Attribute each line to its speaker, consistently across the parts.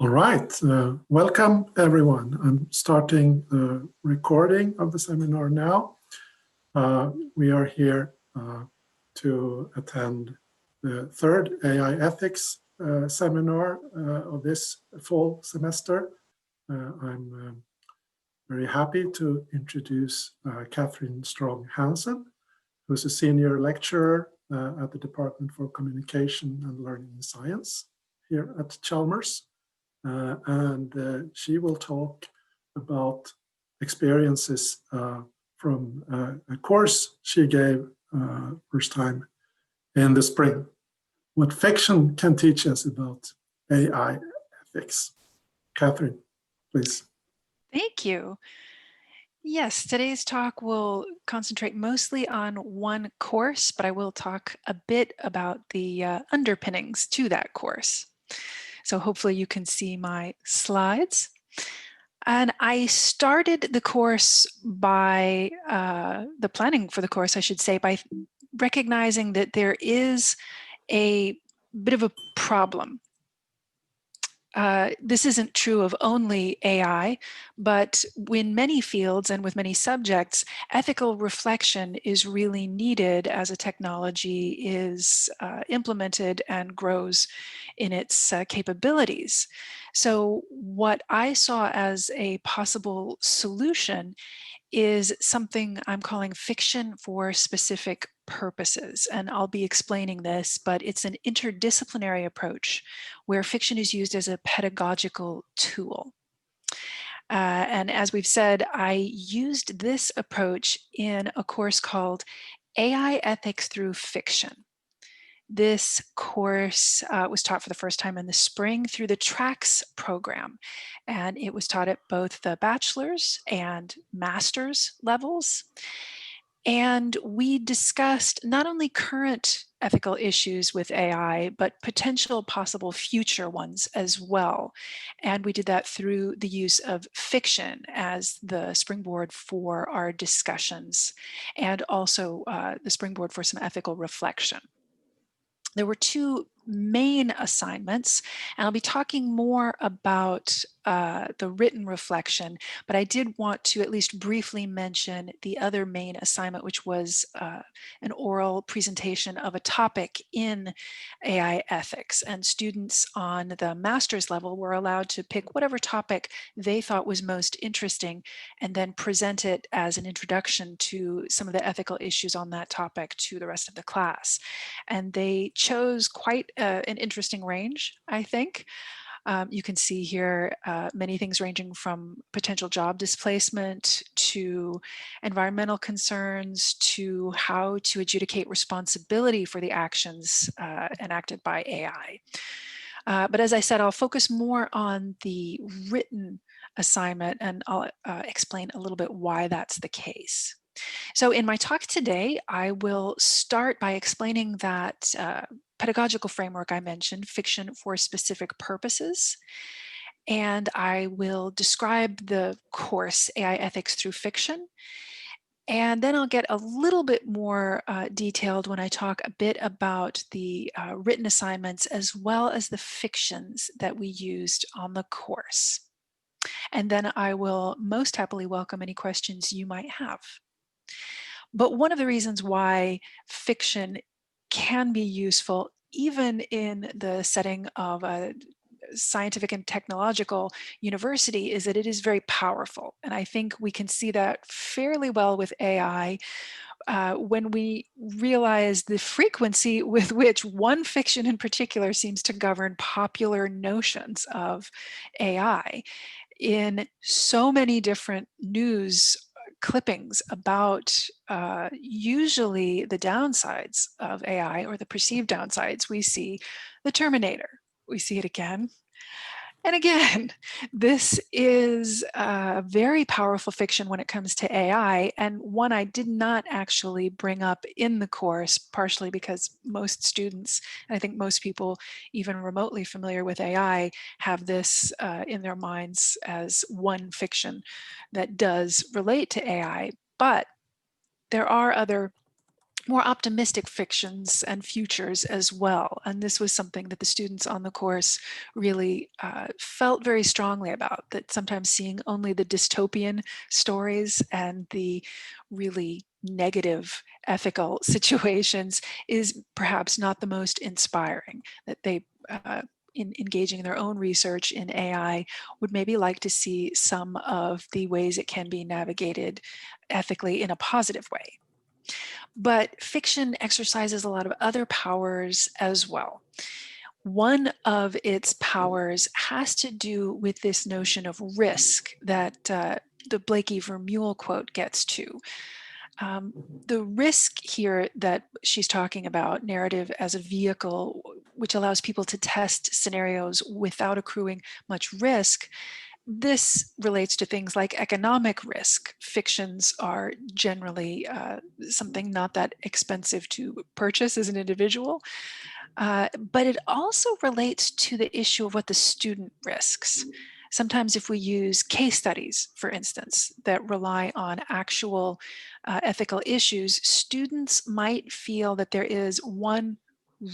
Speaker 1: All right, welcome everyone. I'm starting the recording of the seminar now. We are here to attend the third AI ethics seminar of this fall semester. I'm very happy to introduce Kathryn Strong Hansen, who's a senior lecturer at the Department for Communication and Learning Science here at Chalmers. And she will talk about experiences from a course she gave first time in the spring. What fiction can teach us about AI ethics. Kathryn, please.
Speaker 2: Thank you. Yes, today's talk will concentrate mostly on one course, but I will talk a bit about the underpinnings to that course. So hopefully you can see my slides. And I started the course by, the planning for the course, I should say, by recognizing that there is a bit of a problem. This isn't true of only AI, but in many fields and with many subjects, ethical reflection is really needed as a technology is implemented and grows in its capabilities. So what I saw as a possible solution is something I'm calling fiction for specific purposes. And I'll be explaining this, but it's an interdisciplinary approach where fiction is used as a pedagogical tool. And as we've said, I used this approach in a course called AI Ethics Through Fiction. This course was taught for the first time in the spring through the TRACS program, and it was taught at both the bachelor's and master's levels. And we discussed not only current ethical issues with AI, but potential possible future ones as well. And we did that through the use of fiction as the springboard for our discussions, and also the springboard for some ethical reflection. There were two main assignments, and I'll be talking more about the written reflection, but I did want to at least briefly mention the other main assignment, which was an oral presentation of a topic in AI ethics. And students on the master's level were allowed to pick whatever topic they thought was most interesting and then present it as an introduction to some of the ethical issues on that topic to the rest of the class. And they chose quite an interesting range, I think. You can see here many things ranging from potential job displacement to environmental concerns to how to adjudicate responsibility for the actions enacted by AI. But as I said, I'll focus more on the written assignment, and I'll explain a little bit why that's the case. So in my talk today, I will start by explaining that pedagogical framework I mentioned, fiction for specific purposes. And I will describe the course AI Ethics Through Fiction. And then I'll get a little bit more detailed when I talk a bit about the written assignments as well as the fictions that we used on the course. And then I will most happily welcome any questions you might have. But one of the reasons why fiction can be useful, even in the setting of a scientific and technological university, is that it is very powerful. And I think we can see that fairly well with AI when we realize the frequency with which one fiction in particular seems to govern popular notions of AI. In so many different news clippings about usually the downsides of AI, or the perceived downsides, we see the Terminator. We see it again and again. This is a very powerful fiction when it comes to AI, and one I did not actually bring up in the course, partially because most students, and I think most people even remotely familiar with AI, have this in their minds as one fiction that does relate to AI. But there are other more optimistic fictions and futures as well. And this was something that the students on the course really felt very strongly about, that sometimes seeing only the dystopian stories and the really negative ethical situations is perhaps not the most inspiring, that they in engaging in their own research in AI would maybe like to see some of the ways it can be navigated ethically in a positive way. But fiction exercises a lot of other powers as well. One of its powers has to do with this notion of risk that the Blakey Vermeulen quote gets to. The risk here that she's talking about, narrative as a vehicle which allows people to test scenarios without accruing much risk, this relates to things like economic risk. Fictions are generally something not that expensive to purchase as an individual, but it also relates to the issue of what the student risks. Sometimes if we use case studies, for instance, that rely on actual ethical issues, students might feel that there is one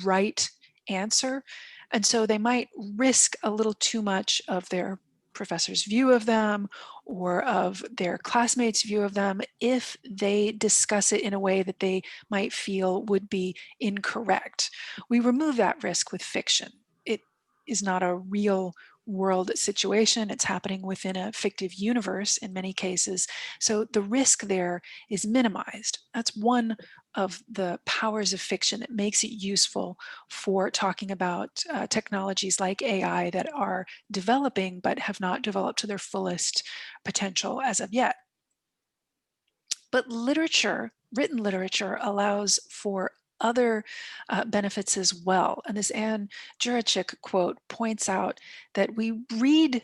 Speaker 2: right answer. And so they might risk a little too much of their professor's view of them or of their classmates' view of them if they discuss it in a way that they might feel would be incorrect. We remove that risk with fiction. It is not a real world situation. It's happening within a fictive universe in many cases. So the risk there is minimized. That's one of the powers of fiction that makes it useful for talking about technologies like AI that are developing but have not developed to their fullest potential as of yet. But literature, written literature, allows for other benefits as well. And this Anne Juracek quote points out that we read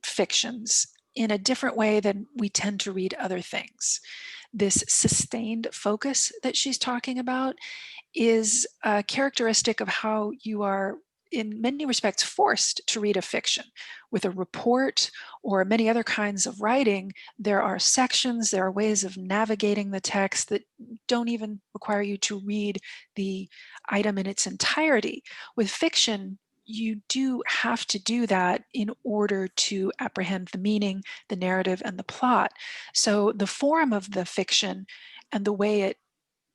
Speaker 2: fictions in a different way than we tend to read other things. This sustained focus that she's talking about is a characteristic of how you are in many respects forced to read a fiction. With a report or many other kinds of writing, there are sections, there are ways of navigating the text that don't even require you to read the item in its entirety. With fiction, you do have to do that in order to apprehend the meaning, the narrative, and the plot. So the form of the fiction and the way it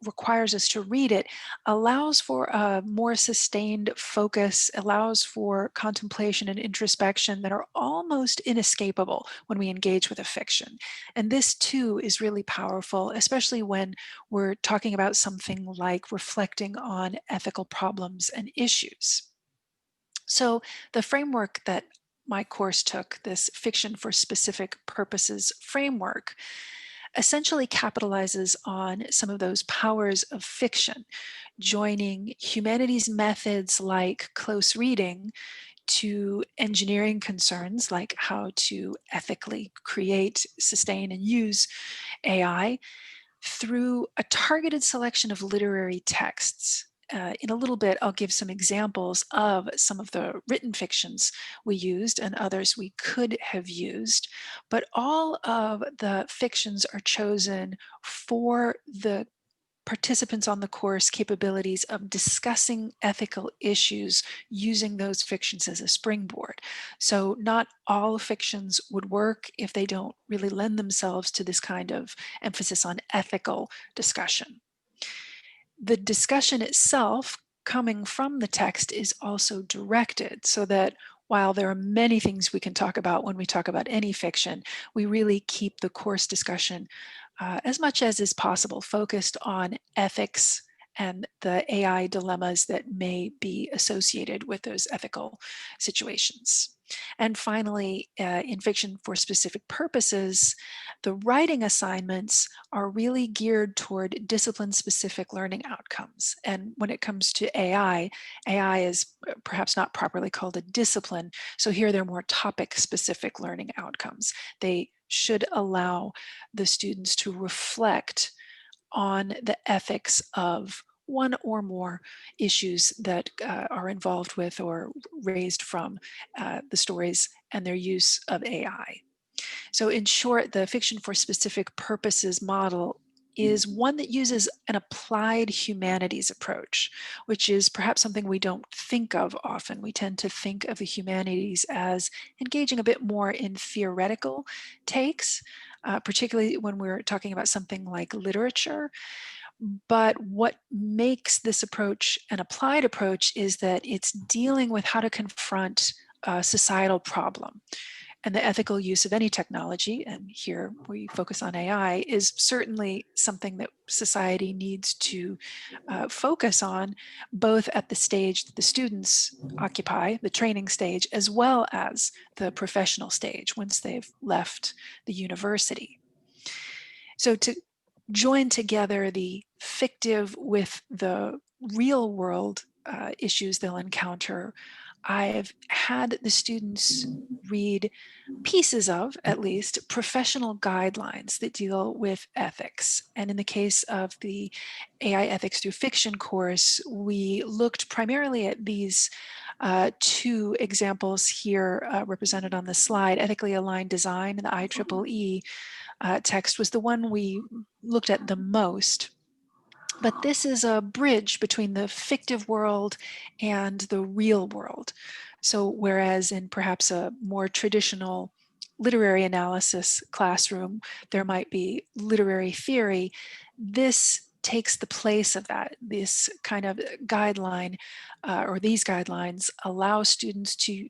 Speaker 2: requires us to read it allows for a more sustained focus, allows for contemplation and introspection that are almost inescapable when we engage with a fiction. And this too is really powerful, especially when we're talking about something like reflecting on ethical problems and issues. So the framework that my course took, this Fiction for Specific Purposes framework, essentially capitalizes on some of those powers of fiction, joining humanities methods like close reading to engineering concerns like how to ethically create, sustain, and use AI through a targeted selection of literary texts. In a little bit, I'll give some examples of some of the written fictions we used and others we could have used, but all of the fictions are chosen for the participants on the course capabilities of discussing ethical issues using those fictions as a springboard. So not all fictions would work if they don't really lend themselves to this kind of emphasis on ethical discussion. The discussion itself coming from the text is also directed so that while there are many things we can talk about when we talk about any fiction, we really keep the course discussion as much as is possible focused on ethics and the AI dilemmas that may be associated with those ethical situations. And finally, in Fiction for Specific Purposes, the writing assignments are really geared toward discipline-specific learning outcomes. And when it comes to AI, AI is perhaps not properly called a discipline. So here they're more topic-specific learning outcomes. They should allow the students to reflect on the ethics of one or more issues that are involved with or raised from the stories and their use of AI. So in short, the Fiction for Specific Purposes model is one that uses an applied humanities approach, which is perhaps something we don't think of often. We tend to think of the humanities as engaging a bit more in theoretical takes, particularly when we're talking about something like literature. But what makes this approach an applied approach is that it's dealing with how to confront a societal problem. And the ethical use of any technology, and here we focus on AI, is certainly something that society needs to focus on, both at the stage that the students occupy, the training stage, as well as the professional stage once they've left the university. So to join together the fictive with the real world issues they'll encounter, I've had the students read pieces of, at least, professional guidelines that deal with ethics. And in the case of the AI Ethics Through Fiction course, we looked primarily at these two examples here represented on the slide. Ethically aligned design and the IEEE text was the one we looked at the most. But this is a bridge between the fictive world and the real world. So whereas in perhaps a more traditional literary analysis classroom, there might be literary theory, this takes the place of that. This kind of guideline or these guidelines allow students to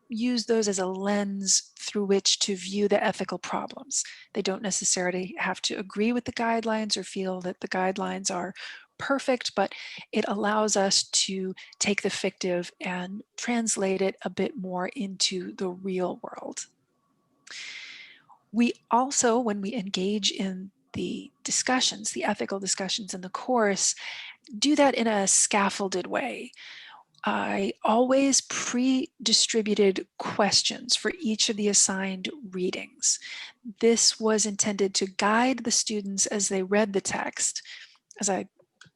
Speaker 2: use those as a lens through which to view the ethical problems. They don't necessarily have to agree with the guidelines or feel that the guidelines are perfect, but it allows us to take the fictive and translate it a bit more into the real world. We also, when we engage in the discussions, the ethical discussions in the course, do that in a scaffolded way. I always pre-distributed questions for each of the assigned readings. This was intended to guide the students as they read the text. As I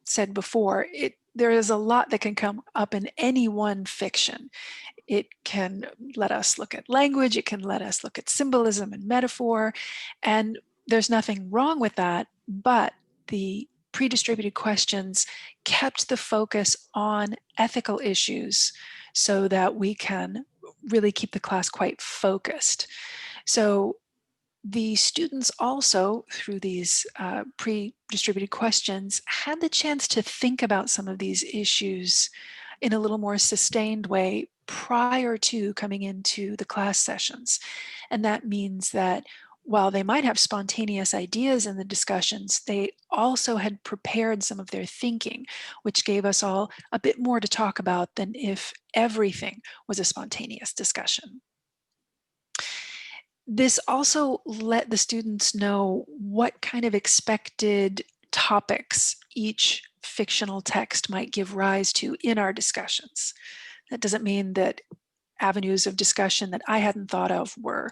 Speaker 2: said before, there is a lot that can come up in any one fiction. It can let us look at language, it can let us look at symbolism and metaphor, and there's nothing wrong with that, but the pre-distributed questions kept the focus on ethical issues so that we can really keep the class quite focused. So the students also, through these pre-distributed questions, had the chance to think about some of these issues in a little more sustained way prior to coming into the class sessions. And that means that while they might have spontaneous ideas in the discussions, they also had prepared some of their thinking, which gave us all a bit more to talk about than if everything was a spontaneous discussion. This also let the students know what kind of expected topics each fictional text might give rise to in our discussions. That doesn't mean that avenues of discussion that I hadn't thought of were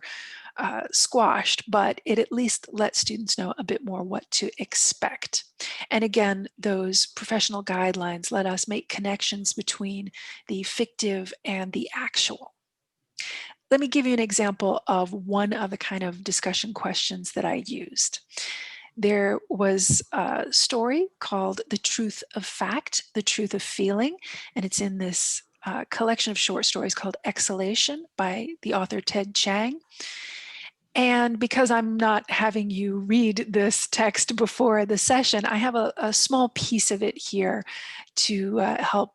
Speaker 2: squashed, but it at least let students know a bit more what to expect. And again, those professional guidelines let us make connections between the fictive and the actual. Let me give you an example of one of the kind of discussion questions that I used. There was a story called The Truth of Fact, The Truth of Feeling, and it's in this collection of short stories called Exhalation by the author Ted Chiang. And because I'm not having you read this text before the session, I have a small piece of it here to help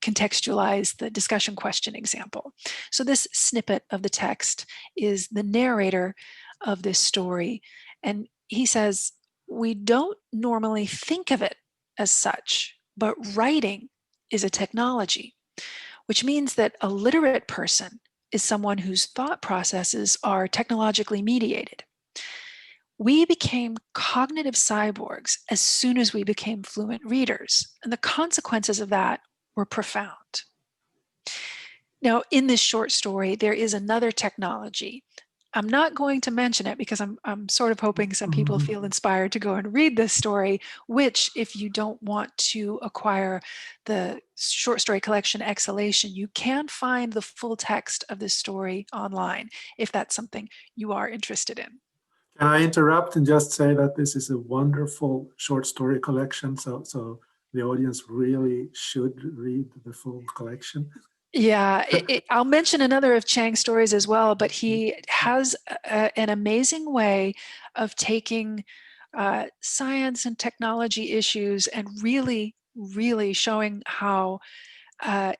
Speaker 2: contextualize the discussion question example. So this snippet of the text is the narrator of this story, and he says, "We don't normally think of it as such, but writing is a technology, which means that a literate person is someone whose thought processes are technologically mediated. We became cognitive cyborgs as soon as we became fluent readers, and the consequences of that were profound." Now, in this short story, there is another technology. I'm not going to mention it because I'm sort of hoping some people feel inspired to go and read this story, which, if you don't want to acquire the short story collection Exhalation, you can find the full text of this story online if that's something you are interested in.
Speaker 1: Can I interrupt and just say that this is a wonderful short story collection, so the audience really should read the full collection.
Speaker 2: Yeah, I'll mention another of Chang's stories as well, but he has an amazing way of taking science and technology issues and really, really showing how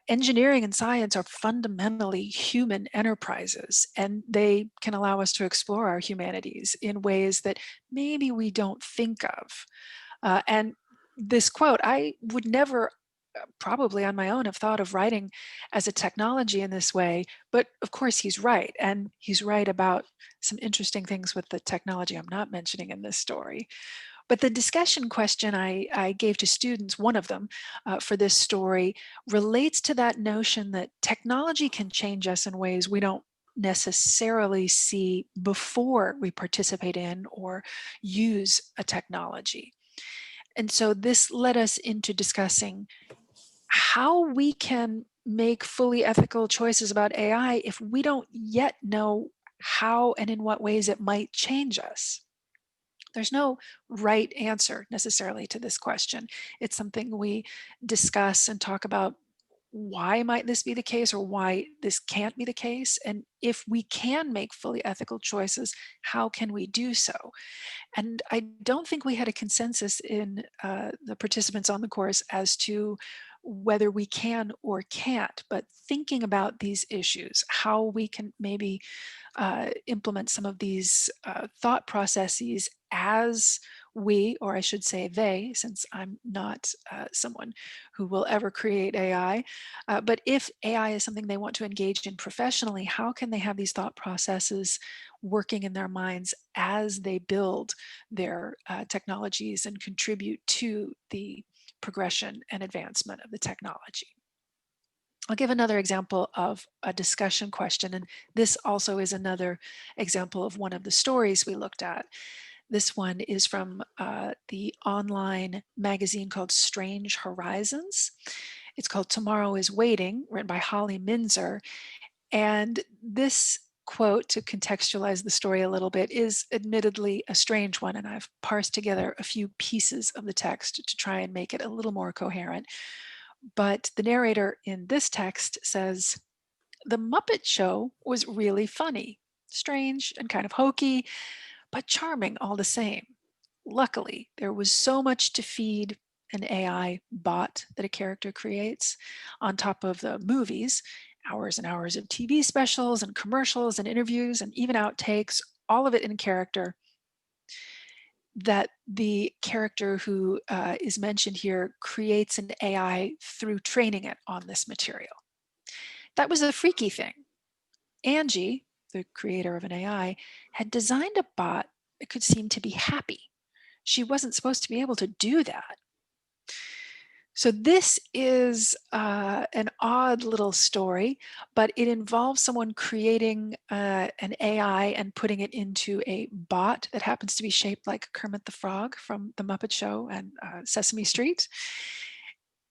Speaker 2: engineering and science are fundamentally human enterprises, and they can allow us to explore our humanities in ways that maybe we don't think of. And this quote, I would never probably on my own have thought of writing as a technology in this way, but of course he's right, and he's right about some interesting things with the technology I'm not mentioning in this story. But the discussion question I gave to students, one of them for this story, relates to that notion that technology can change us in ways we don't necessarily see before we participate in or use a technology. And so this led us into discussing how we can make fully ethical choices about AI if we don't yet know how and in what ways it might change us. There's no right answer necessarily to this question. It's something we discuss and talk about. Why might this be the case, or why this can't be the case? And if we can make fully ethical choices, how can we do so? And I don't think we had a consensus in the participants on the course as to whether we can or can't, but thinking about these issues, how we can maybe implement some of these thought processes as we, or I should say they, since I'm not someone who will ever create AI, but if AI is something they want to engage in professionally, how can they have these thought processes working in their minds as they build their technologies and contribute to the progression and advancement of the technology? I'll give another example of a discussion question, and this also is another example of one of the stories we looked at. This one is from the online magazine called Strange Horizons. It's called Tomorrow is Waiting, written by Holly Minzer. And this quote, to contextualize the story a little bit, is admittedly a strange one, and I've parsed together a few pieces of the text to try and make it a little more coherent. But the narrator in this text says, "The Muppet Show was really funny, strange and kind of hokey, but charming all the same. Luckily, there was so much to feed an AI bot that a character creates, on top of the movies, hours and hours of TV specials and commercials and interviews and even outtakes, all of it in character, that the character who is mentioned here creates an AI through training it on this material. That was the freaky thing. Angie, the creator of an AI, had designed a bot that could seem to be happy. She wasn't supposed to be able to do that." So this is an odd little story, but it involves someone creating an AI and putting it into a bot that happens to be shaped like Kermit the Frog from The Muppet Show and Sesame Street.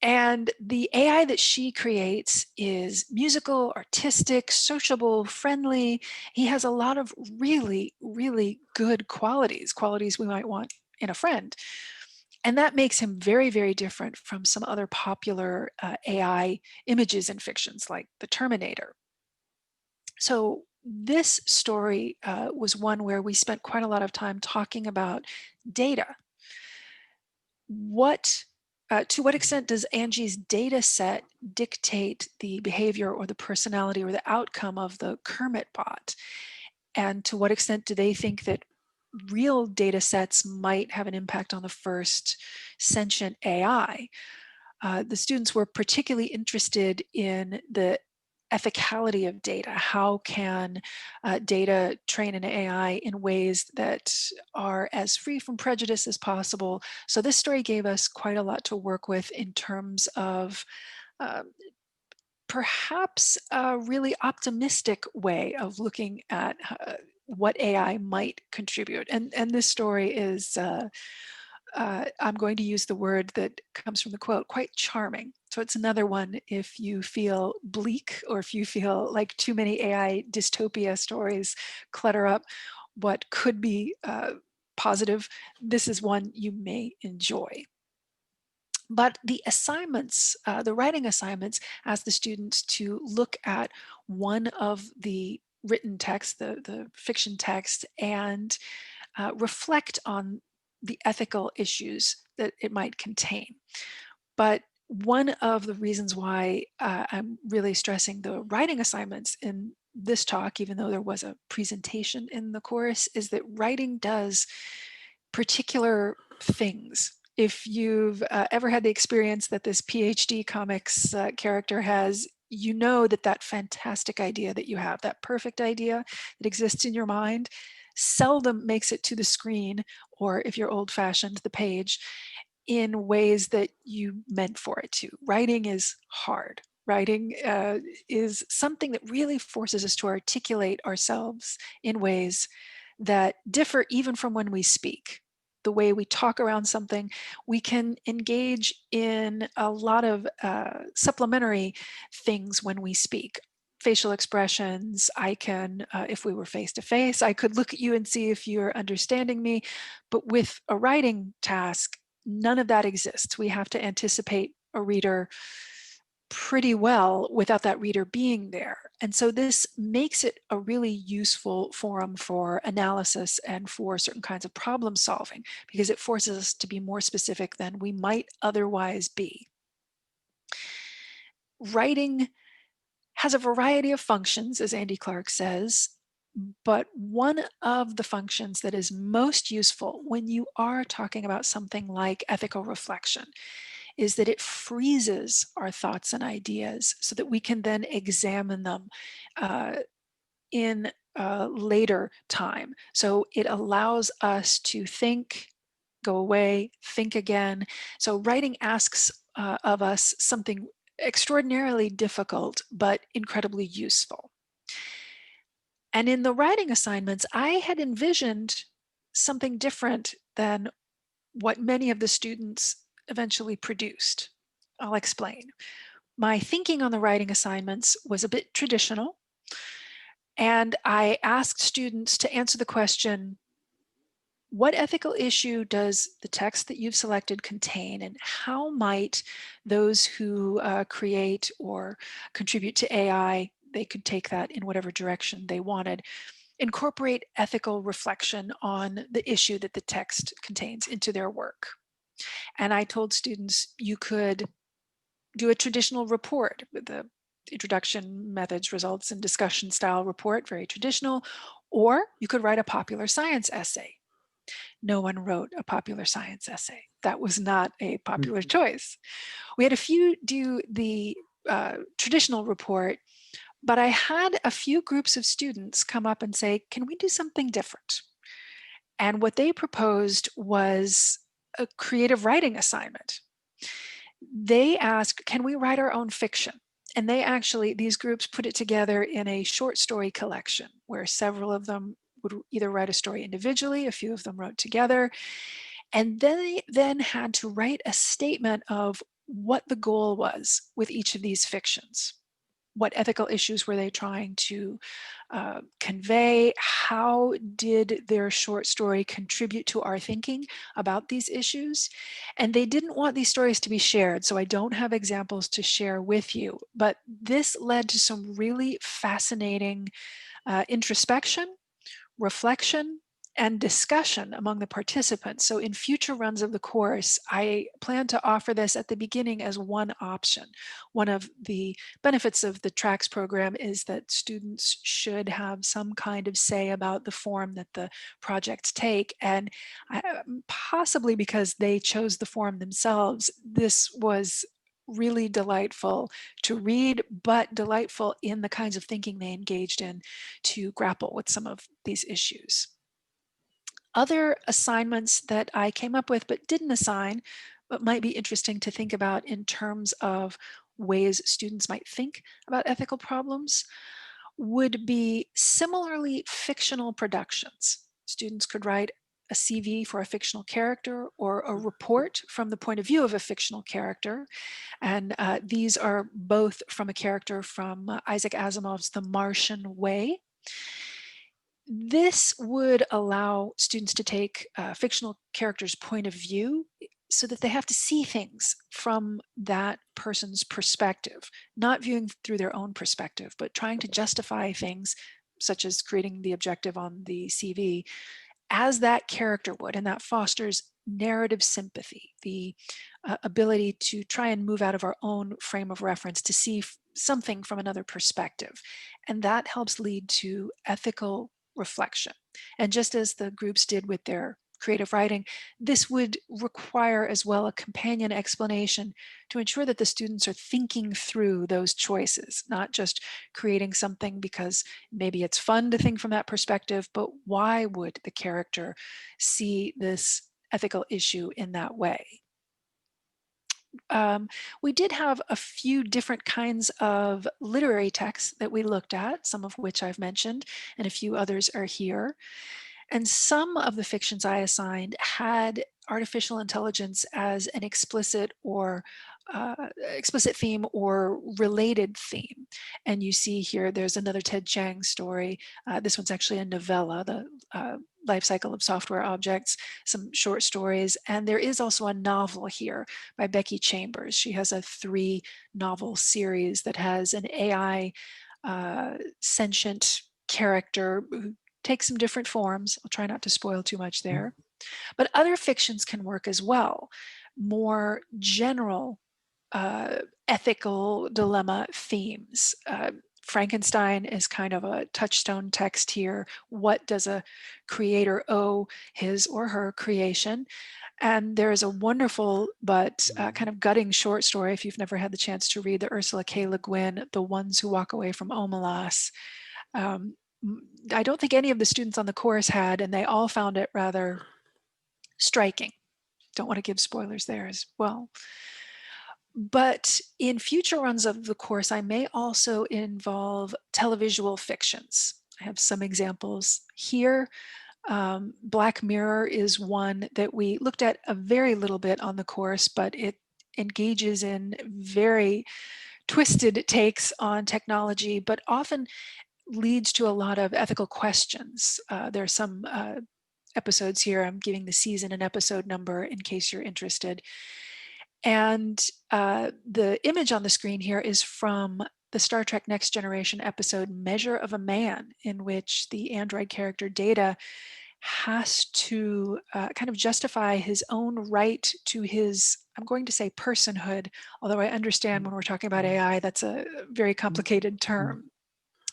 Speaker 2: And the AI that she creates is musical, artistic, sociable, friendly. He has a lot of really, really good qualities we might want in a friend. And that makes him very, very different from some other popular AI images in fictions like The Terminator. So this story was one where we spent quite a lot of time talking about data. To what extent does Angie's data set dictate the behavior or the personality or the outcome of the Kermit bot? And to what extent do they think that real data sets might have an impact on the first sentient AI? The students were particularly interested in the ethicality of data. How can data train an AI in ways that are as free from prejudice as possible? So this story gave us quite a lot to work with in terms of uh, perhaps a really optimistic way of looking at what AI might contribute. And this story is, I'm going to use the word that comes from the quote, quite charming. So it's another one if you feel bleak or if you feel like too many AI dystopia stories clutter up what could be positive, this is one you may enjoy. But the assignments, the writing assignments, ask the students to look at one of the written text, the fiction text, and reflect on the ethical issues that it might contain. But one of the reasons why I'm really stressing the writing assignments in this talk, even though there was a presentation in the course, is that writing does particular things. If you've ever had the experience that this PhD comics character has, you know that that fantastic idea that you have, that perfect idea that exists in your mind, seldom makes it to the screen, or if you're old-fashioned, the page, in ways that you meant for it to. Writing is hard. Writing is something that really forces us to articulate ourselves in ways that differ even from when we speak. The way we talk around something, we can engage in a lot of supplementary things when we speak. Facial expressions, I can, if we were face to face, I could look at you and see if you're understanding me. But with a writing task, none of that exists. We have to anticipate a reader pretty well without that reader being there. And so this makes it a really useful forum for analysis and for certain kinds of problem solving, because it forces us to be more specific than we might otherwise be. Writing has a variety of functions, as Andy Clark says, but one of the functions that is most useful when you are talking about something like ethical reflection is that it freezes our thoughts and ideas so that we can then examine them in a later time. So it allows us to think, go away, think again. So writing asks of us something extraordinarily difficult, but incredibly useful. And in the writing assignments, I had envisioned something different than what many of the students eventually produced. I'll explain. My thinking on the writing assignments was a bit traditional, and I asked students to answer the question, what ethical issue does the text that you've selected contain, and how might those who create or contribute to AI, they could take that in whatever direction they wanted, incorporate ethical reflection on the issue that the text contains into their work. And I told students you could do a traditional report with the introduction, methods, results, and discussion style report, very traditional, or you could write a popular science essay. No one wrote a popular science essay. That was not a popular choice. We had a few do the traditional report, but I had a few groups of students come up and say, can we do something different? And what they proposed was a creative writing assignment. They asked, can we write our own fiction? And they actually, these groups put it together in a short story collection where several of them would either write a story individually, a few of them wrote together, and they then had to write a statement of what the goal was with each of these fictions. What ethical issues were they trying to convey? How did their short story contribute to our thinking about these issues? And they didn't want these stories to be shared, so I don't have examples to share with you, but this led to some really fascinating introspection, reflection, and discussion among the participants. So in future runs of the course, I plan to offer this at the beginning as one option. One of the benefits of the TRACS program is that students should have some kind of say about the form that the projects take. And possibly because they chose the form themselves, this was really delightful to read, but delightful in the kinds of thinking they engaged in to grapple with some of these issues. Other assignments that I came up with but didn't assign, but might be interesting to think about in terms of ways students might think about ethical problems, would be similarly fictional productions. Students could write a CV for a fictional character or a report from the point of view of a fictional character. And these are both from a character from Isaac Asimov's The Martian Way. This would allow students to take a fictional character's point of view so that they have to see things from that person's perspective, not viewing through their own perspective, but trying to justify things such as creating the objective on the CV as that character would, and that fosters narrative sympathy, the ability to try and move out of our own frame of reference to see something from another perspective. And that helps lead to ethical reflection. And just as the groups did with their creative writing, this would require as well a companion explanation to ensure that the students are thinking through those choices, not just creating something because maybe it's fun to think from that perspective, but why would the character see this ethical issue in that way? We did have a few different kinds of literary texts that we looked at, some of which I've mentioned, and a few others are here. And some of the fictions I assigned had artificial intelligence as an explicit theme or related theme. And you see here, there's another Ted Chiang story. This one's actually a novella, the life cycle of software objects, some short stories. And there is also a novel here by Becky Chambers. She has a 3-novel series that has an AI sentient character who takes some different forms. I'll try not to spoil too much there. But other fictions can work as well. More general ethical dilemma themes. Frankenstein is kind of a touchstone text here. What does a creator owe his or her creation? And there is a wonderful but kind of gutting short story, if you've never had the chance to read the Ursula K. Le Guin, The Ones Who Walk Away from Omelas. I don't think any of the students on the course had, and they all found it rather striking. Don't want to give spoilers there as well. But in future runs of the course, I may also involve televisual fictions. I have some examples here. Black Mirror is one that we looked at a very little bit on the course, but it engages in very twisted takes on technology, but often leads to a lot of ethical questions. There are some episodes here. I'm giving the season and episode number in case you're interested. And the image on the screen here is from the Star Trek Next Generation episode Measure of a Man, in which the android character Data has to kind of justify his own right to his, I'm going to say personhood, although I understand when we're talking about AI, that's a very complicated term.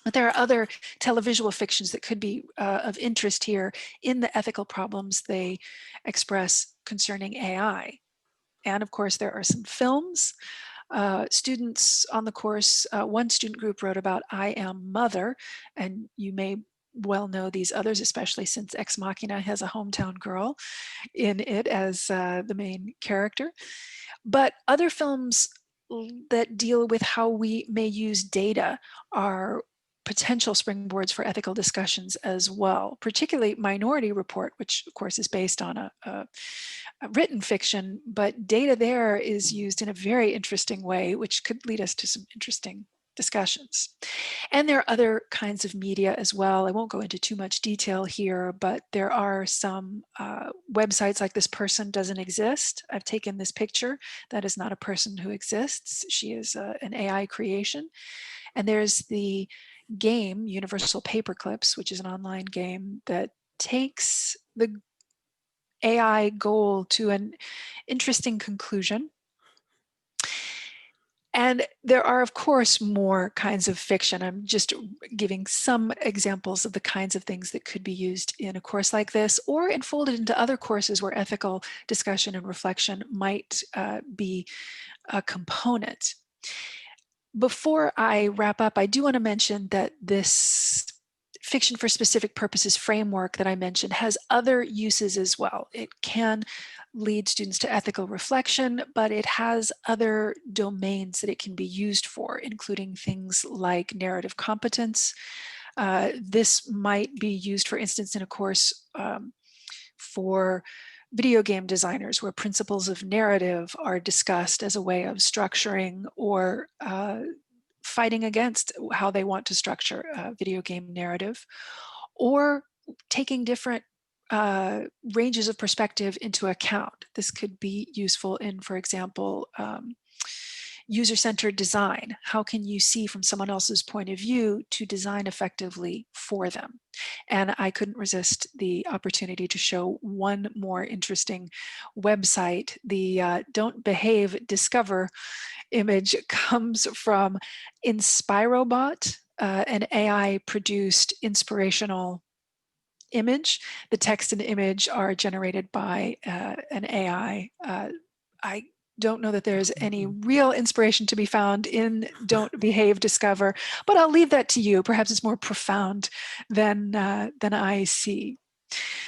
Speaker 2: But there are other televisual fictions that could be of interest here in the ethical problems they express concerning AI. And of course, there are some films. Students on the course, one student group wrote about I Am Mother, and you may well know these others, especially since Ex Machina has a hometown girl in it as the main character. But other films that deal with how we may use data are potential springboards for ethical discussions as well, particularly Minority Report, which of course is based on a written fiction, but data there is used in a very interesting way, which could lead us to some interesting discussions. And there are other kinds of media as well. I won't go into too much detail here, but there are some websites like This Person Doesn't Exist. I've taken this picture. That is not a person who exists. She is an AI creation. And there's the game Universal Paperclips, which is an online game that takes the AI goal to an interesting conclusion. And there are, of course, more kinds of fiction. I'm just giving some examples of the kinds of things that could be used in a course like this, or enfolded into other courses where ethical discussion and reflection might be a component. Before I wrap up, I do want to mention that this Fiction for Specific Purposes framework that I mentioned has other uses as well. It can lead students to ethical reflection, but it has other domains that it can be used for, including things like narrative competence. This might be used, for instance, in a course for video game designers, where principles of narrative are discussed as a way of structuring or fighting against how they want to structure a video game narrative. or taking different ranges of perspective into account. This could be useful in, for example, user-centered design. How can you see from someone else's point of view to design effectively for them? And I couldn't resist the opportunity to show one more interesting website. The Don't Behave, Discover image comes from Inspirobot, an AI-produced inspirational image. The text and image are generated by an AI. I don't know that there's any real inspiration to be found in Don't Behave, Discover, but I'll leave that to you. Perhaps it's more profound than I see.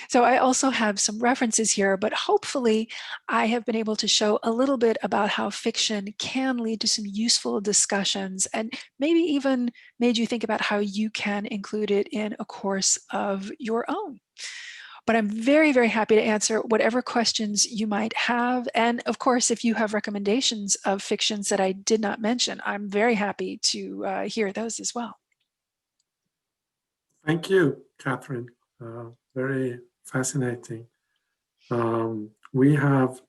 Speaker 2: So I also have some references here, but hopefully I have been able to show a little bit about how fiction can lead to some useful discussions and maybe even made you think about how you can include it in a course of your own. But I'm very, very happy to answer whatever questions you might have. And of course, if you have recommendations of fictions that I did not mention, I'm very happy to hear those as well.
Speaker 1: Thank you, Kathryn. Very fascinating. We have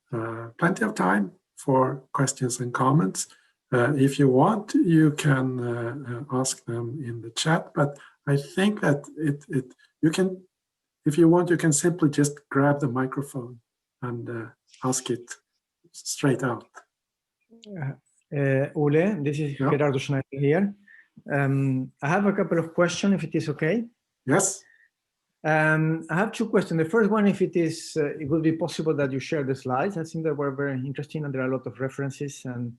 Speaker 1: plenty of time for questions and comments. If you want, you can ask them in the chat, but I think that you can, if you want, you can simply just grab the microphone and ask it straight out.
Speaker 3: Ole, this is Gerardo Schneider here. I have a couple of questions, if it is okay.
Speaker 1: Yes.
Speaker 3: I have two questions. The first one, if it would be possible that you share the slides. I think they were very interesting and there are a lot of references and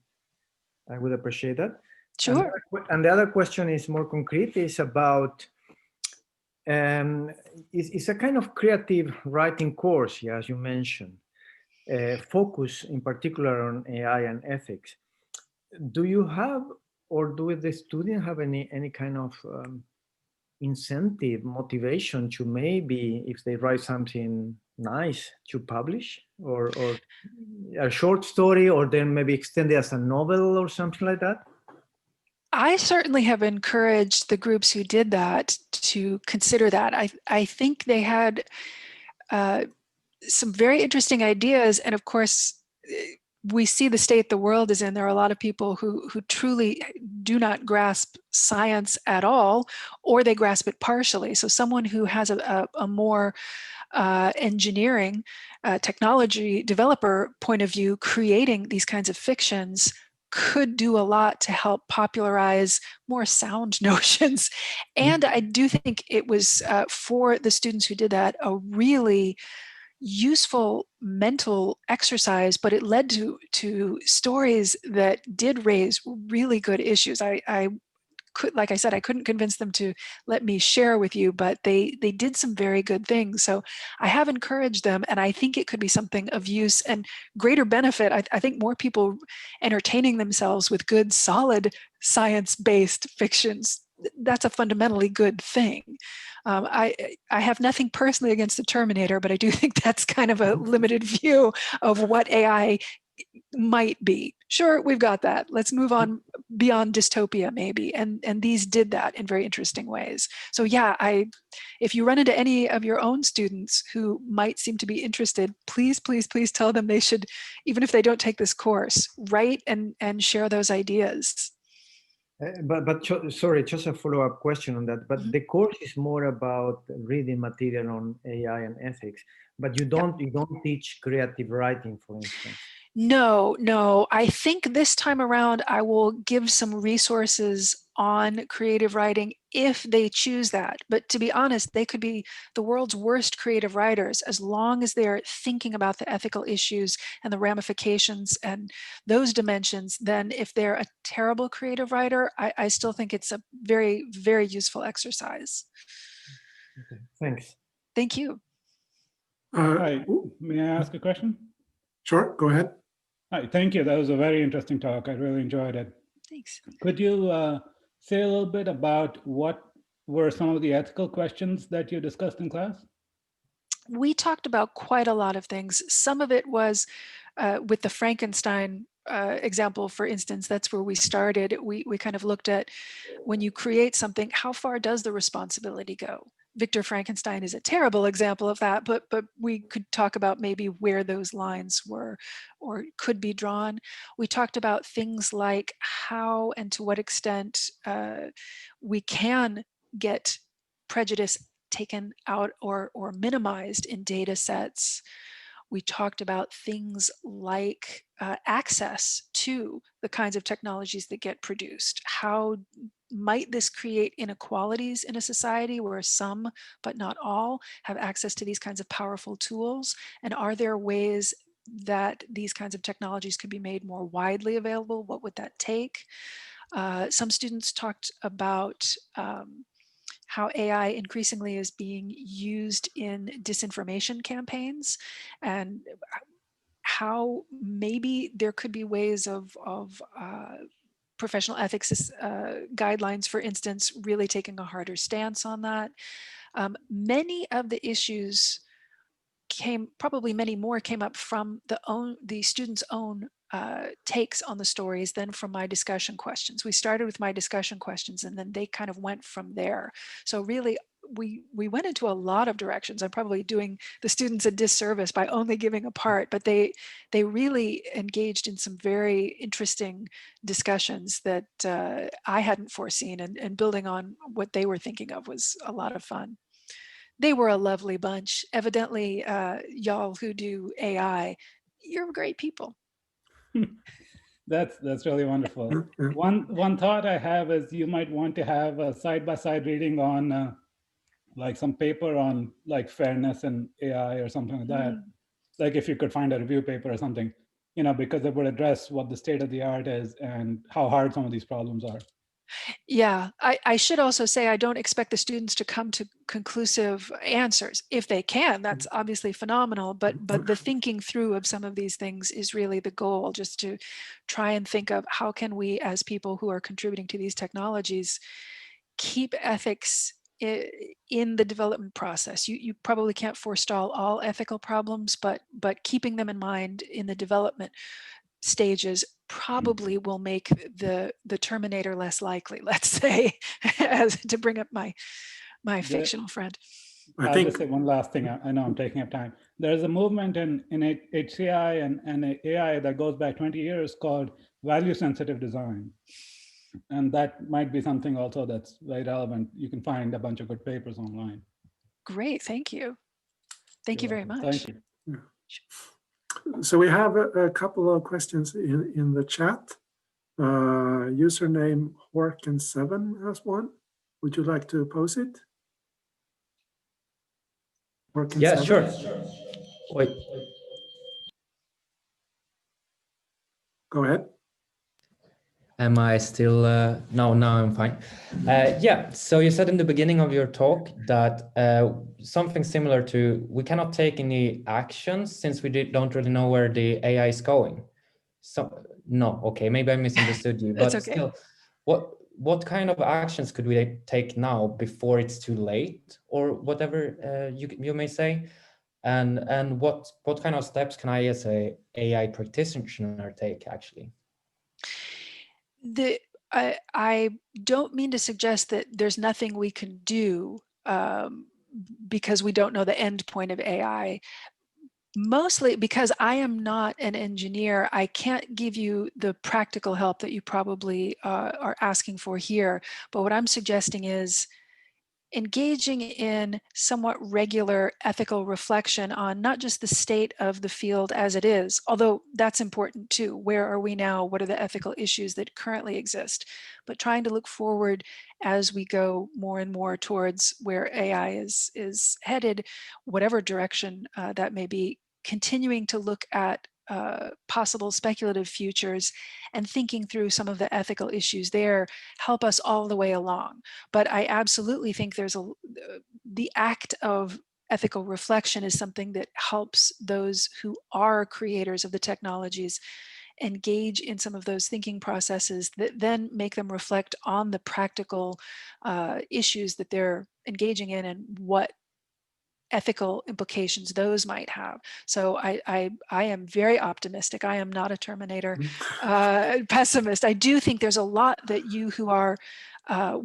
Speaker 3: I would appreciate that.
Speaker 2: Sure.
Speaker 3: And the other question is more concrete, is about, it's a kind of creative writing course, yeah, as you mentioned, focus in particular on AI and ethics. Do you have, or do the students have any kind of incentive, motivation to maybe, if they write something nice, to publish, or a short story, or then maybe extend it as a novel or something like that?
Speaker 2: I certainly have encouraged the groups who did that to consider that. I think they had some very interesting ideas, and of course, we see the state the world is in. There are a lot of people who truly do not grasp science at all, or they grasp it partially. So someone who has a more engineering, technology developer point of view, creating these kinds of fictions could do a lot to help popularize more sound notions. And I do think it was, for the students who did that, a really useful mental exercise, but it led to stories that did raise really good issues. I could, like I said, I couldn't convince them to let me share with you, but they did some very good things. So I have encouraged them, and I think it could be something of use and greater benefit. I think more people entertaining themselves with good, solid science-based fictions, that's a fundamentally good thing. I have nothing personally against the Terminator, but I do think that's kind of a limited view of what AI might be. Sure, we've got that. Let's move on beyond dystopia, maybe. And these did that in very interesting ways. So yeah, if you run into any of your own students who might seem to be interested, please, please, please tell them they should, even if they don't take this course, write and share those ideas.
Speaker 3: Sorry, just a follow-up question on that. But the course is more about reading material on AI and ethics, but you don't teach creative writing, for instance.
Speaker 2: No. I think this time around I will give some resources on creative writing if they choose that. But to be honest, they could be the world's worst creative writers as long as they're thinking about the ethical issues and the ramifications and those dimensions. Then if they're a terrible creative writer, I still think it's a very, very useful exercise.
Speaker 3: Okay, thanks.
Speaker 2: Thank you.
Speaker 4: Hi, may I ask a question?
Speaker 1: Sure, go ahead.
Speaker 4: Hi, thank you. That was a very interesting talk. I really enjoyed it.
Speaker 2: Thanks.
Speaker 4: Could you say a little bit about what were some of the ethical questions that you discussed in class?
Speaker 2: We talked about quite a lot of things. Some of it was with the Frankenstein example, for instance. That's where we started. We kind of looked at, when you create something, how far does the responsibility go? Victor Frankenstein is a terrible example of that, but we could talk about maybe where those lines were or could be drawn. We talked about things like how and to what extent we can get prejudice taken out or minimized in data sets. We talked about things like access to the kinds of technologies that get produced. How might this create inequalities in a society where some, but not all, have access to these kinds of powerful tools? And are there ways that these kinds of technologies could be made more widely available? What would that take? Some students talked about how AI increasingly is being used in disinformation campaigns, and how maybe there could be ways of professional ethics guidelines, for instance, really taking a harder stance on that. Many of the issues probably many more came up from the students' own takes on the stories than from my discussion questions. We started with my discussion questions and then they kind of went from there. So really, we went into a lot of directions. I'm probably doing the students a disservice by only giving a part, but they really engaged in some very interesting discussions that I hadn't foreseen, and building on what they were thinking of was a lot of fun. They were a lovely bunch. Evidently, y'all who do AI, you're great people.
Speaker 4: That's really wonderful.
Speaker 1: Yeah.
Speaker 4: One thought I have is you might want to have a side-by-side reading on like some paper on like fairness in AI or something like that. Like if you could find a review paper or something, because it would address what the state of the art is and how hard some of these problems are.
Speaker 2: Yeah, I should also say I don't expect the students to come to conclusive answers. If they can, that's obviously phenomenal, but the thinking through of some of these things is really the goal, just to try and think of how can we as people who are contributing to these technologies keep ethics in the development process. You probably can't forestall all ethical problems, but keeping them in mind in the development stages probably will make the Terminator less likely, let's say, as to bring up my fictional friend.
Speaker 4: I'll just say one last thing. I know I'm taking up time. There's a movement in HCI and AI that goes back 20 years called value-sensitive design. And that might be something also that's very relevant. You can find a bunch of good papers online.
Speaker 2: Great, thank you. Thank you very much.
Speaker 4: Thank you.
Speaker 1: Yeah. So we have a couple of questions in the chat. Username Horkin7 has one. Would you like to pose it? Horkin7?
Speaker 5: Yeah, sure. Wait.
Speaker 1: Go ahead.
Speaker 5: Am I still, no, now I'm fine. Yeah, so you said in the beginning of your talk that something similar to, we cannot take any actions since we don't really know where the AI is going. So, no, okay, maybe I misunderstood you, but
Speaker 2: okay.
Speaker 5: Still, what kind of actions could we take now before it's too late, or whatever you may say? And what kind of steps can I as a AI practitioner take actually?
Speaker 2: I don't mean to suggest that there's nothing we can do because we don't know the end point of AI. Mostly because I am not an engineer, I can't give you the practical help that you probably are asking for here. But what I'm suggesting is engaging in somewhat regular ethical reflection on not just the state of the field as it is, although that's important too. Where are we now? What are the ethical issues that currently exist? But trying to look forward as we go more and more towards where AI is headed, whatever direction that may be, continuing to look at possible speculative futures and thinking through some of the ethical issues there help us all the way along. But I absolutely think there's the act of ethical reflection is something that helps those who are creators of the technologies engage in some of those thinking processes that then make them reflect on the practical issues that they're engaging in and what ethical implications those might have. So I am very optimistic. I am not a Terminator pessimist. I do think there's a lot that you who are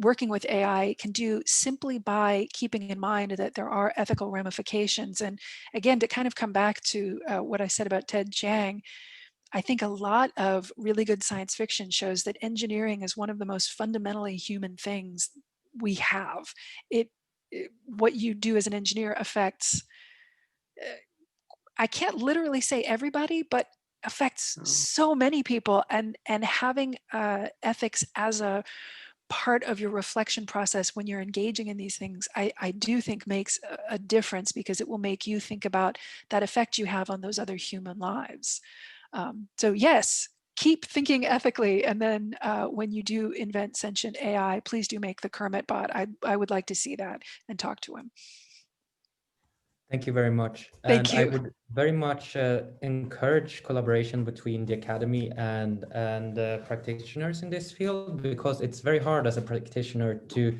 Speaker 2: working with AI can do simply by keeping in mind that there are ethical ramifications. And again, to kind of come back to what I said about Ted Chiang, I think a lot of really good science fiction shows that engineering is one of the most fundamentally human things we have. What you do as an engineer affects, I can't literally say everybody, but affects so many people, and having ethics as a part of your reflection process when you're engaging in these things, I do think makes a difference, because it will make you think about that effect you have on those other human lives. So yes, keep thinking ethically, and then when you do invent sentient AI, please do make the Kermit bot. I would like to see that and talk to him.
Speaker 5: Thank you very much.
Speaker 2: Thank
Speaker 5: And I
Speaker 2: you.
Speaker 5: would very much encourage collaboration between the academy and practitioners in this field, because it's very hard as a practitioner to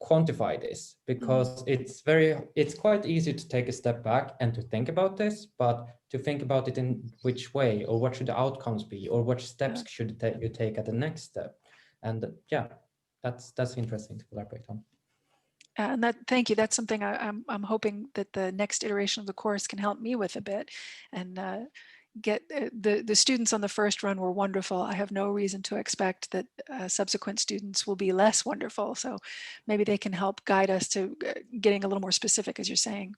Speaker 5: quantify this, because it's quite easy to take a step back and to think about this, but to think about it in which way, or what should the outcomes be, or what steps should you take at the next step. And yeah, that's interesting to collaborate on.
Speaker 2: And thank you. That's something I'm hoping that the next iteration of the course can help me with a bit, and get the students on the first run were wonderful. I have no reason to expect that subsequent students will be less wonderful. So maybe they can help guide us to getting a little more specific, as you're saying.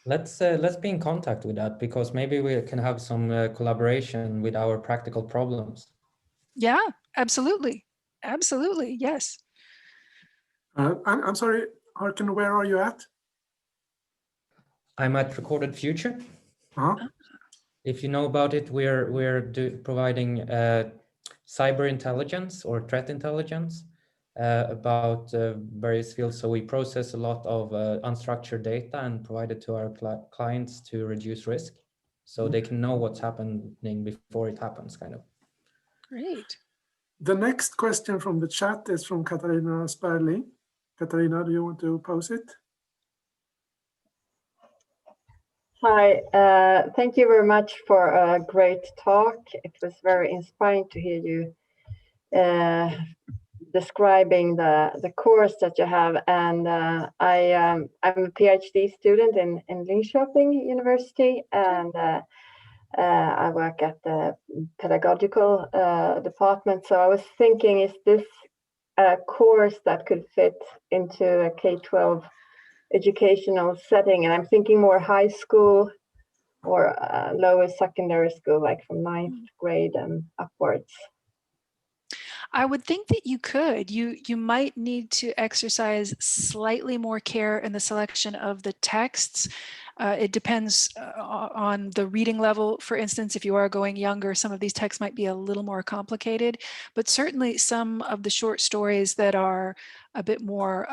Speaker 5: Let's be in contact with that, because maybe we can have some collaboration with our practical problems.
Speaker 2: Yeah, absolutely. Absolutely. Yes.
Speaker 1: I'm sorry, Harkin, where are you at?
Speaker 5: I'm at Recorded Future.
Speaker 1: Uh-huh.
Speaker 5: If you know about it, we're providing cyber intelligence or threat intelligence about various fields. So we process a lot of unstructured data and provide it to our clients to reduce risk, so they can know what's happening before it happens, kind of.
Speaker 2: Great.
Speaker 1: The next question from the chat is from Katarina Sperling. Katarina, do you want to pose it?
Speaker 6: Hi, thank you very much for a great talk. It was very inspiring to hear you describing the course that you have. And I'm a PhD student in Linköping University, and I work at the pedagogical department. So I was thinking, is this a course that could fit into a K-12 educational setting? And I'm thinking more high school or lower secondary school, like from 9th grade and upwards.
Speaker 2: I would think that you could. You might need to exercise slightly more care in the selection of the texts. It depends on the reading level. For instance, if you are going younger, some of these texts might be a little more complicated, but certainly some of the short stories that are a bit more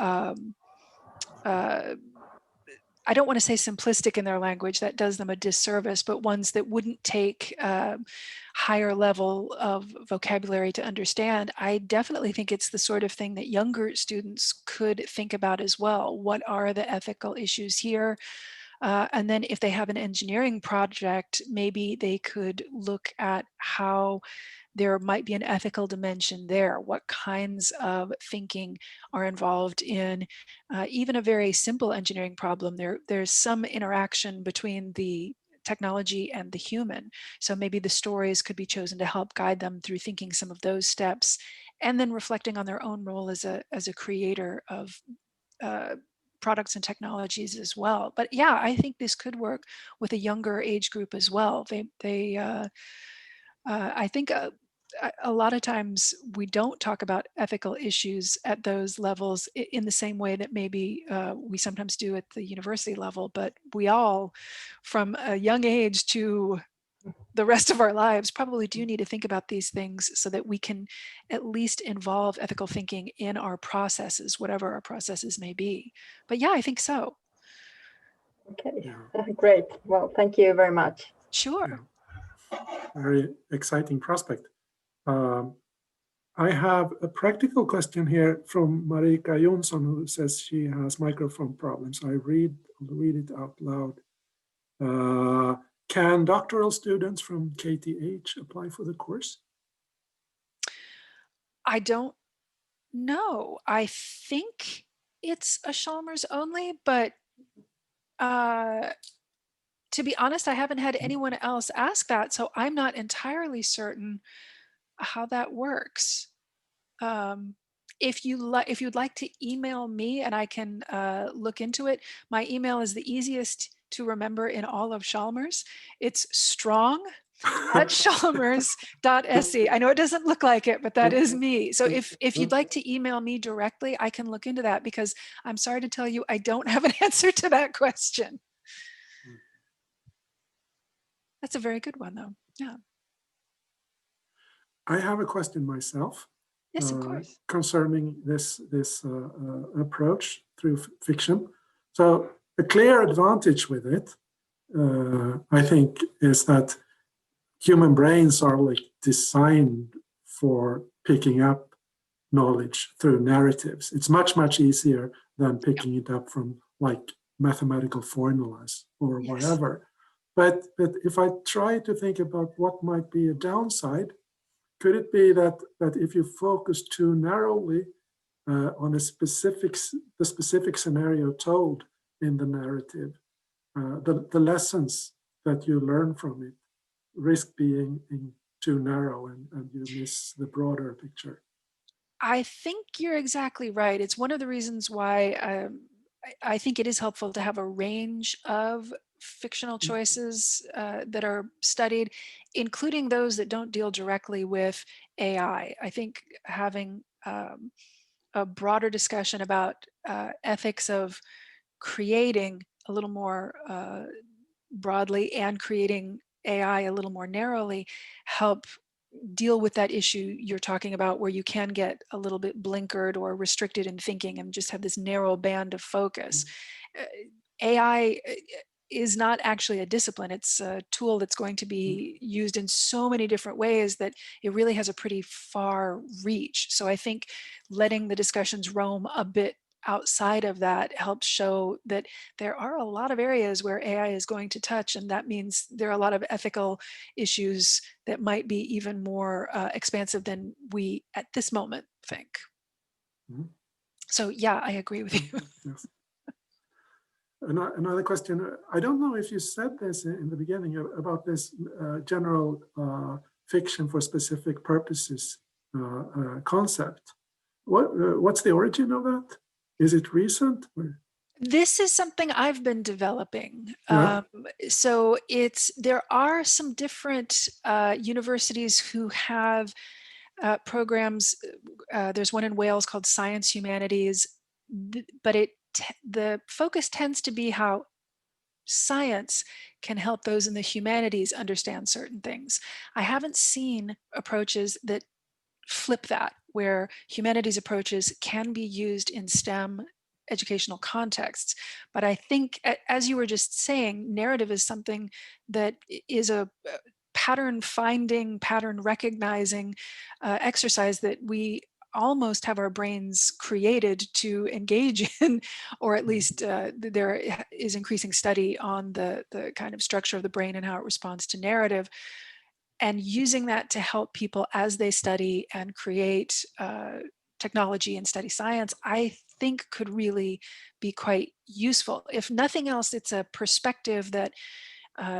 Speaker 2: I don't want to say simplistic in their language, that does them a disservice, but ones that wouldn't take higher level of vocabulary to understand. I definitely think it's the sort of thing that younger students could think about as well. What are the ethical issues here? And then if they have an engineering project, maybe they could look at how there might be an ethical dimension there. What kinds of thinking are involved in even a very simple engineering problem? There's some interaction between the technology and the human. So maybe the stories could be chosen to help guide them through thinking some of those steps, and then reflecting on their own role as a creator of products and technologies as well. But yeah, I think this could work with a younger age group as well. I think a lot of times we don't talk about ethical issues at those levels in the same way that maybe we sometimes do at the university level, but we all, from a young age to the rest of our lives, probably do need to think about these things so that we can at least involve ethical thinking in our processes, whatever our processes may be. But yeah, I think so.
Speaker 6: Okay,
Speaker 1: Yeah.
Speaker 6: great. Well, thank you very much.
Speaker 2: Sure.
Speaker 1: Yeah. Very exciting prospect. I have a practical question here from Marika Jonsson, who says she has microphone problems. I'll read it out loud. Can doctoral students from KTH apply for the course?
Speaker 2: I don't know. I think it's a Chalmers only, but to be honest, I haven't had anyone else ask that, so I'm not entirely certain how that works. If you'd like to email me and I can look into it, my email is the easiest to remember in all of Chalmers. It's strong@chalmers.se. I know it doesn't look like it, but that is me. So if you'd like to email me directly, I can look into that, because I'm sorry to tell you, I don't have an answer to that question. That's a very good one, though. Yeah.
Speaker 1: I have a question myself.
Speaker 2: Yes, of course.
Speaker 1: Concerning this approach through fiction. So a clear advantage with it, I think, is that human brains are like designed for picking up knowledge through narratives. It's much easier than picking it up from like mathematical formulas or whatever. But if I try to think about what might be a downside, could it be that if you focus too narrowly on the specific scenario told in the narrative, the lessons that you learn from it risk being too narrow and you miss the broader picture?
Speaker 2: I think you're exactly right. It's one of the reasons why I think it is helpful to have a range of fictional choices that are studied, including those that don't deal directly with AI. I think having a broader discussion about ethics of creating a little more broadly and creating AI a little more narrowly help deal with that issue you're talking about, where you can get a little bit blinkered or restricted in thinking and just have this narrow band of focus. AI is not actually a discipline. It's a tool that's going to be used in so many different ways that it really has a pretty far reach. So I think letting the discussions roam a bit outside of that helps show that there are a lot of areas where AI is going to touch, and that means there are a lot of ethical issues that might be even more expansive than we at this moment think. So yeah, I agree with you.
Speaker 1: Yes. Another question. I don't know if you said this in the beginning about this general fiction for specific purposes concept. What's the origin of that? Is it recent?
Speaker 2: This is something I've been developing.
Speaker 1: Yeah.
Speaker 2: So there are some different universities who have programs. There's one in Wales called Science Humanities, but the focus tends to be how science can help those in the humanities understand certain things. I haven't seen approaches that flip that, where humanities approaches can be used in STEM educational contexts. But I think, as you were just saying, narrative is something that is a pattern finding, pattern recognizing exercise that we almost have our brains created to engage in, or at least there is increasing study on the kind of structure of the brain and how it responds to narrative. And using that to help people as they study and create technology and study science, I think could really be quite useful. If nothing else, it's a perspective that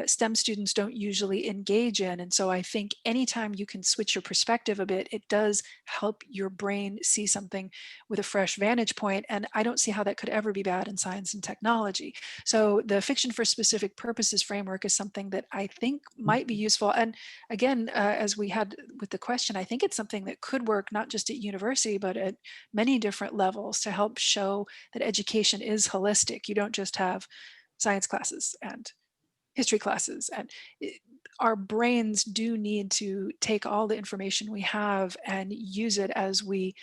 Speaker 2: STEM students don't usually engage in. And so I think anytime you can switch your perspective a bit, it does help your brain see something with a fresh vantage point. And I don't see how that could ever be bad in science and technology. So the fiction for specific purposes framework is something that I think might be useful. And again, as we had with the question, I think it's something that could work not just at university, but at many different levels to help show that education is holistic. You don't just have science classes and history classes, and our brains do need to take all the information we have and use it as we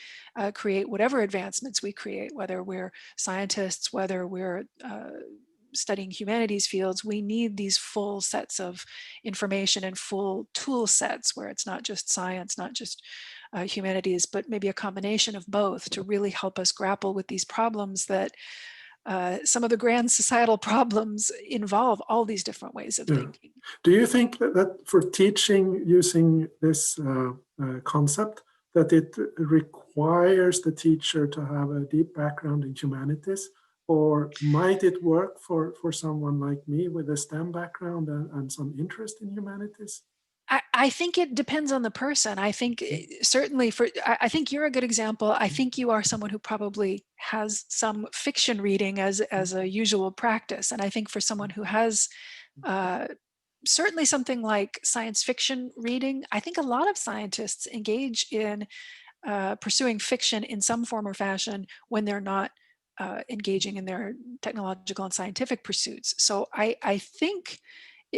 Speaker 2: create whatever advancements we create, whether we're scientists, whether we're studying humanities fields. We need these full sets of information and full tool sets where it's not just science, not just humanities, but maybe a combination of both to really help us grapple with these problems that some of the grand societal problems involve all these different ways of thinking.
Speaker 1: Do you think that for teaching using this concept, that it requires the teacher to have a deep background in humanities? Or might it work for someone like me with a STEM background and some interest in humanities?
Speaker 2: I think it depends on the person. I think certainly I think you're a good example. I think you are someone who probably has some fiction reading as a usual practice. And I think for someone who has certainly something like science fiction reading, I think a lot of scientists engage in pursuing fiction in some form or fashion when they're not engaging in their technological and scientific pursuits. So I think,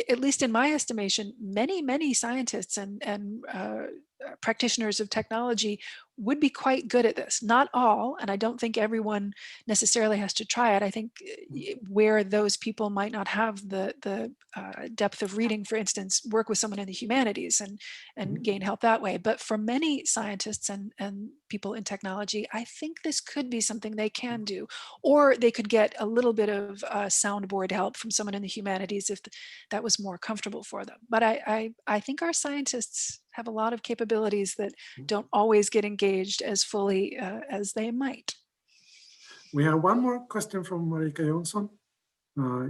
Speaker 2: at least in my estimation, many scientists and practitioners of technology would be quite good at this. Not all, and I don't think everyone necessarily has to try it. I think where those people might not have the depth of reading, for instance, work with someone in the humanities and gain help that way. But for many scientists and people in technology, I think this could be something they can do. Or they could get a little bit of soundboard help from someone in the humanities if that was more comfortable for them. But I think our scientists have a lot of capabilities that don't always get engaged as fully as they might.
Speaker 1: We have one more question from Marika Jonsson.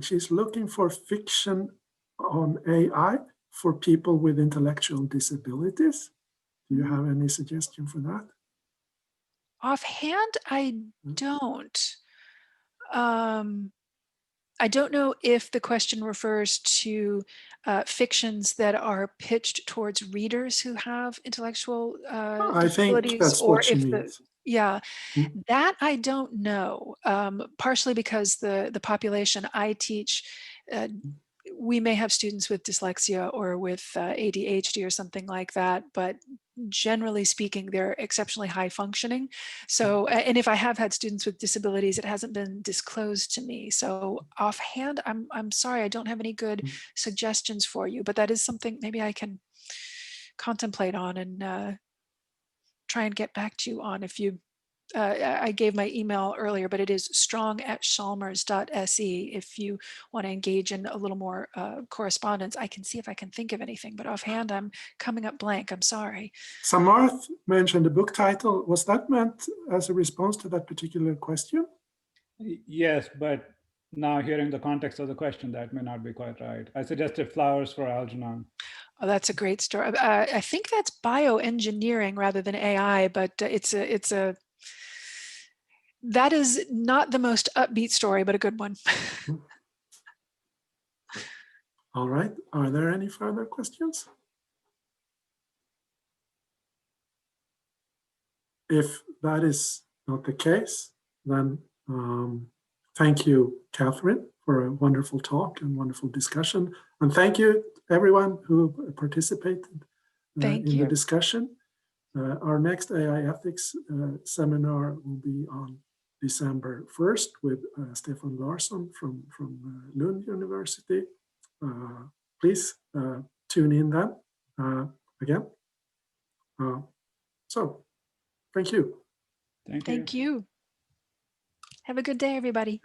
Speaker 1: She's looking for fiction on AI for people with intellectual disabilities. Do you have any suggestion for that?
Speaker 2: Offhand, I don't. I don't know if the question refers to fictions that are pitched towards readers who have intellectual
Speaker 1: I
Speaker 2: disabilities,
Speaker 1: think that's
Speaker 2: or
Speaker 1: what she
Speaker 2: if
Speaker 1: means.
Speaker 2: that I don't know. Partially because the population I teach, we may have students with dyslexia or with ADHD or something like that, but generally speaking, they're exceptionally high functioning. So, and if I have had students with disabilities, it hasn't been disclosed to me. So offhand, I'm sorry, I don't have any good suggestions for you, but that is something maybe I can contemplate on and try and get back to you on. If you, I gave my email earlier, but it is strong@chalmers.se. If you want to engage in a little more correspondence, I can see if I can think of anything, but offhand, I'm coming up blank. I'm sorry.
Speaker 1: Samarth mentioned the book title. Was that meant as a response to that particular question?
Speaker 4: Yes, but now hearing the context of the question, that may not be quite right. I suggested Flowers for Algernon.
Speaker 2: Oh, that's a great story. I think that's bioengineering rather than AI, but that is not the most upbeat story, but a good one.
Speaker 1: All right. Are there any further questions? If that is not the case, then thank you, Kathryn, for a wonderful talk and wonderful discussion. And thank you, everyone who participated in the discussion. Our next AI ethics seminar will be on December 1st with Stefan Larsson from Lund University. Please tune in then again. So thank you.
Speaker 2: Thank you. Have a good day, everybody.